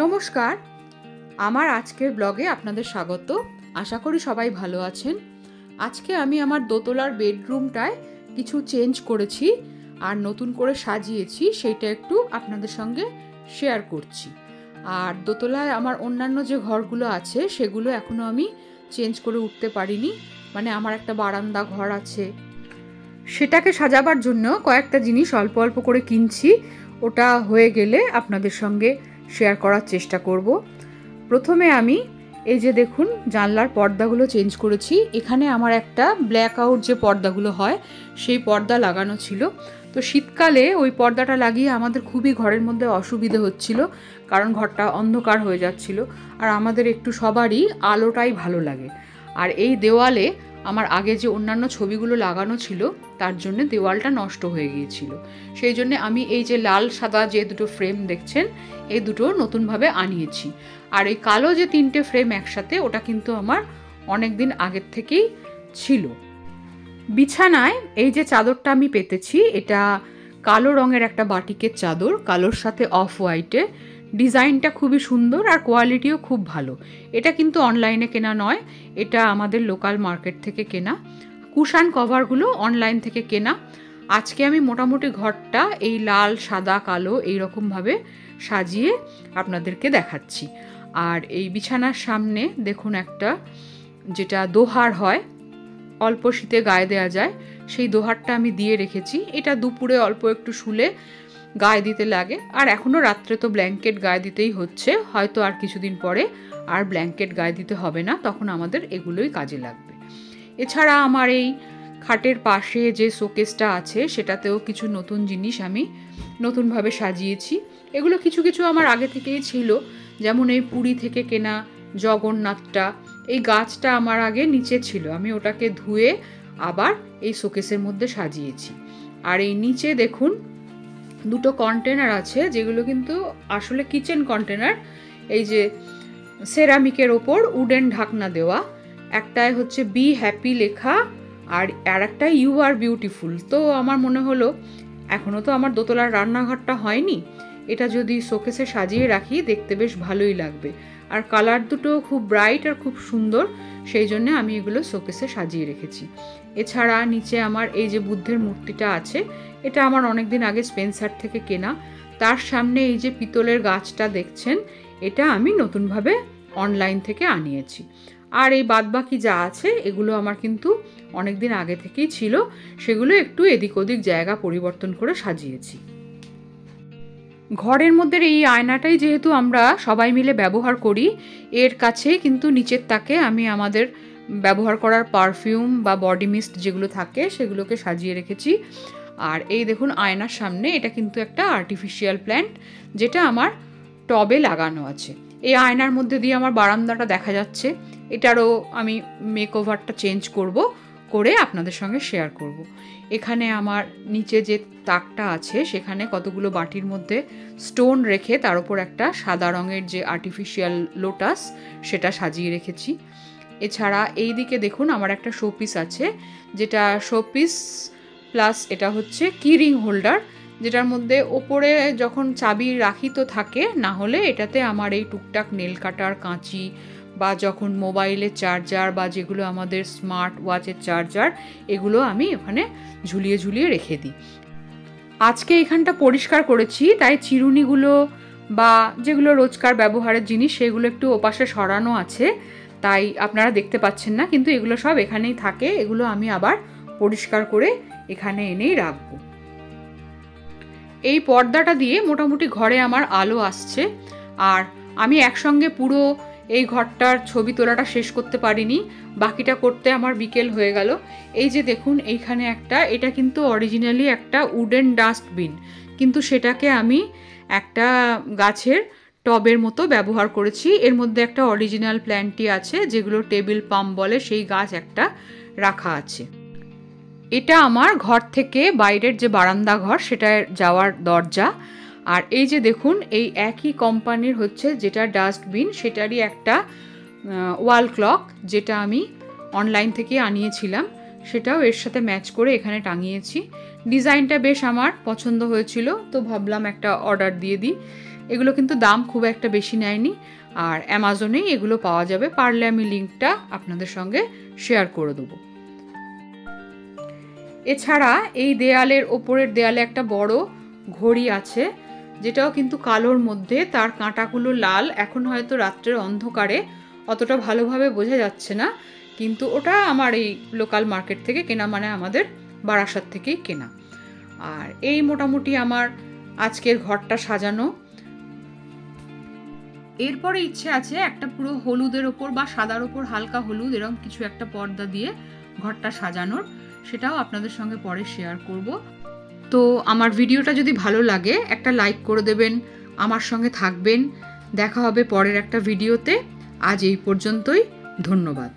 নমস্কার, আমার আজকের ব্লগে আপনাদের স্বাগত। আশা করি সবাই ভালো আছেন। আজকে আমি আমার দোতলার বেডরুমটায় কিছু চেঞ্জ করেছি আর নতুন করে সাজিয়েছি, সেইটা একটু আপনাদের সঙ্গে শেয়ার করছি। আর দোতলায় আমার অন্যান্য যে ঘরগুলো আছে সেগুলো এখনও আমি চেঞ্জ করে উঠতে পারিনি। মানে আমার একটা বারান্দা ঘর আছে, সেটাকে সাজাবার জন্য কয়েকটা জিনিস অল্প অল্প করে কিনছি। ওটা হয়ে গেলে আপনাদের সঙ্গে শেয়ার করার চেষ্টা করব। প্রথমে আমি এই যে দেখুন জানলার পর্দাগুলো চেঞ্জ করেছি। এখানে আমার একটা ব্ল্যাক আউট যে পর্দাগুলো হয় সেই পর্দা লাগানো ছিল। তো শীতকালে ওই পর্দাটা লাগিয়ে আমাদের খুবই ঘরের মধ্যে অসুবিধে হচ্ছিল, কারণ ঘরটা অন্ধকার হয়ে যাচ্ছিল। আর আমাদের একটু সবারই আলোটাই ভালো লাগে। আর এই দেওয়ালে আমার আগে যে অন্যান্য ছবিগুলো লাগানো ছিল তার জন্য দেওয়ালটা নষ্ট হয়ে গিয়েছিল। সেই জন্য আমি এই যে লাল সাদা যে দুটো ফ্রেম দেখছেন এই দুটো নতুনভাবে আনিয়েছি। আর এই কালো যে তিনটে ফ্রেম একসাথে, ওটা কিন্তু আমার অনেক দিন আগের থেকেই ছিল। বিছানায় এই যে চাদরটা আমি পেতেছি, এটা কালো রঙের একটা বাটিকের চাদর, কালোর সাথে অফ হোয়াইটে। ডিজাইনটা খুবই সুন্দর আর কোয়ালিটিও খুব ভালো। এটা কিন্তু অনলাইনে কেনা নয়, এটা আমাদের লোকাল মার্কেট থেকে কেনা। কুশান কভারগুলো অনলাইন থেকে কেনা। আজকে আমি মোটামুটি ঘরটা এই লাল সাদা কালো এইরকমভাবে সাজিয়ে আপনাদেরকে দেখাচ্ছি। আর এই বিছানার সামনে দেখুন একটা যেটা দোহার হয়, অল্প শীতে গায়ে দেওয়া যায়, সেই দোহারটা আমি দিয়ে রেখেছি। এটা দুপুরে অল্প একটু শুলে গায়ে দিতে লাগে। আর এখনও রাত্রে তো ব্ল্যাঙ্কেট গায়ে দিতেই হচ্ছে, হয়তো আর কিছুদিন পরে আর ব্ল্যাঙ্কেট গায়ে দিতে হবে না, তখন আমাদের এগুলোই কাজে লাগবে। এছাড়া আমার এই খাটের পাশে যে শোকেসটা আছে সেটাতেও কিছু নতুন জিনিস আমি নতুনভাবে সাজিয়েছি। এগুলো কিছু কিছু আমার আগে থেকেই ছিল, যেমন এই পুরী থেকে কেনা জগন্নাথটা। এই গাছটা আমার আগে নিচে ছিল, আমি ওটাকে ধুয়ে আবার এই শোকেসের মধ্যে সাজিয়েছি। আর এই নিচে দেখুন দুটো কন্টেনার আছে, যেগুলো কিন্তু আসলে কিচেন কন্টেনার। এই যে সেরামিকের ওপর উডেন ঢাকনা দেওয়া, একটায় হচ্ছে বি হ্যাপি লেখা আর একটা ইউ আর বিউটিফুল। তো আমার মনে হলো এখনও তো আমার দোতলার রান্নাঘরটা হয়নি, এটা যদি শোকেসে সাজিয়ে রাখি দেখতে বেশ ভালোই লাগবে। আর কালার দুটো খুব ব্রাইট আর খুব সুন্দর, সেই জন্য আমি এগুলো শোকেসে সাজিয়ে রেখেছি। এছাড়া নিচে আমার এই যে বুদ্ধের মূর্তিটা আছে, এটা আমার অনেক দিন আগে স্পেন্সার থেকে কেনা। তার সামনে এই যে পিতলের গাছটা দেখছেন, এটা আমি নতুনভাবে অনলাইন থেকে আনিয়েছি। আর এই বাদবাকি যা আছে এগুলো আমার কিন্তু অনেক দিন আগে থেকেই ছিল, সেগুলো একটু এদিক ওদিক জায়গা পরিবর্তন করে সাজিয়েছি। ঘরের মধ্যে এই আয়নাটাই যেহেতু আমরা সবাই মিলে ব্যবহার করি, এর কাছে কিন্তু নিচের তাকে আমি আমাদের ব্যবহার করার পারফিউম বা বডি মিস্ট যেগুলো থাকে সেগুলোকে সাজিয়ে রেখেছি। আর এই দেখুন আয়নার সামনে এটা কিন্তু একটা আর্টিফিশিয়াল প্ল্যান্ট, যেটা আমার টবে লাগানো আছে। এই আয়নার মধ্যে দিয়ে আমার বারান্দাটা দেখা যাচ্ছে। এটারও আমি মেকওভারটা চেঞ্জ করে আপনাদের সঙ্গে শেয়ার করব। এখানে আমার নিচে যে তাকটা আছে সেখানে কতগুলো বাটির মধ্যে স্টোন রেখে তার উপর একটা সাদা রঙের যে আর্টিফিশিয়াল লোটাস সেটা সাজিয়ে রেখেছি। এছাড়া এই দিকে দেখুন আমার একটা শোপিস আছে, যেটা শোপিস প্লাস এটা হচ্ছে কি রিং হোল্ডার, যেটার মধ্যে ওপরে যখন চাবি রাখি তো থাকে, না হলে এটাতে আমার এই টুকটাক নেল কাটার কাঁচি বা যখন মোবাইলের চার্জার বা যেগুলো আমাদের স্মার্ট ওয়াচের চার্জার, এগুলো আমি ওখানে ঝুলিয়ে ঝুলিয়ে রেখে দিই। আজকে এখানটা পরিষ্কার করেছি, তাই চিরুনিগুলো বা যেগুলো রোজকার ব্যবহারের জিনিস সেগুলো একটু ওপাশে সরানো আছে, তাই আপনারা দেখতে পাচ্ছেন না, কিন্তু এগুলো সব এখানেই থাকে। এগুলো আমি আবার পরিষ্কার করে এখানে এনেই রাখবো। এই পর্দাটা দিয়ে মোটামুটি ঘরে আমার আলো আসছে। আর আমি একসঙ্গে পুরো এই ঘরটার ছবি তোলাটা শেষ করতে পারিনি, বাকিটা করতে আমার বিকেল হয়ে গেল। এই যে দেখুন এইখানে এটা কিন্তু অরিজিনালি একটা উডেন ডাস্টবিন, কিন্তু সেটাকে আমি একটা গাছের টবের মতো ব্যবহার করেছি। এর মধ্যে একটা অরিজিনাল প্ল্যান্টই আছে, যেগুলো টেবিল পাম বলে, সেই গাছ একটা রাখা আছে। এটা আমার ঘর থেকে বাইরের যে বারান্দা ঘর সেটায় যাওয়ার দরজা। আর এই যে দেখুন এই একই কোম্পানির হচ্ছে যেটা ডাস্টবিন, সেটারই একটা ওয়াল ক্লক, যেটা আমি অনলাইন থেকে আনিয়েছিলাম, সেটাও এর সাথে ম্যাচ করে এখানে টাঙিয়েছি। ডিজাইনটা বেশ আমার পছন্দ হয়েছিল, তো ভাবলাম একটা অর্ডার দিয়ে দিই। এগুলো কিন্তু দাম খুব একটা বেশি নেয়নি, আর অ্যামাজনেই এগুলো পাওয়া যাবে, পারলে আমি লিঙ্কটা আপনাদের সঙ্গে শেয়ার করে দেবো। এছাড়া এই দেয়ালের ওপরের দেয়ালে একটা বড় ঘড়ি আছে, যেটাও কিন্তু কালোর মধ্যে, তার কাঁটাগুলো লাল। এখন হয়তো রাত্রের অন্ধকারে অতটা ভালোভাবে বোঝা যাচ্ছে না, কিন্তু ওটা আমার এই লোকাল মার্কেট থেকে কেনা, মানে আমাদের বারাসাত থেকেই কেনা। আর এই মোটামুটি আমার আজকের ঘরটা সাজানো। এরপরে ইচ্ছে আছে একটা পুরো হলুদের ওপর বা সাদার ওপর হালকা হলুদ এরকম কিছু একটা পর্দা দিয়ে ঘরটা সাজানোর, সেটাও আপনাদের সঙ্গে পরে শেয়ার করব। তো আমার ভিডিওটা যদি ভালো লাগে একটা লাইক করে দেবেন, আমার সঙ্গে থাকবেন। দেখা হবে পরের একটা ভিডিওতে। আজ এই পর্যন্তই, ধন্যবাদ।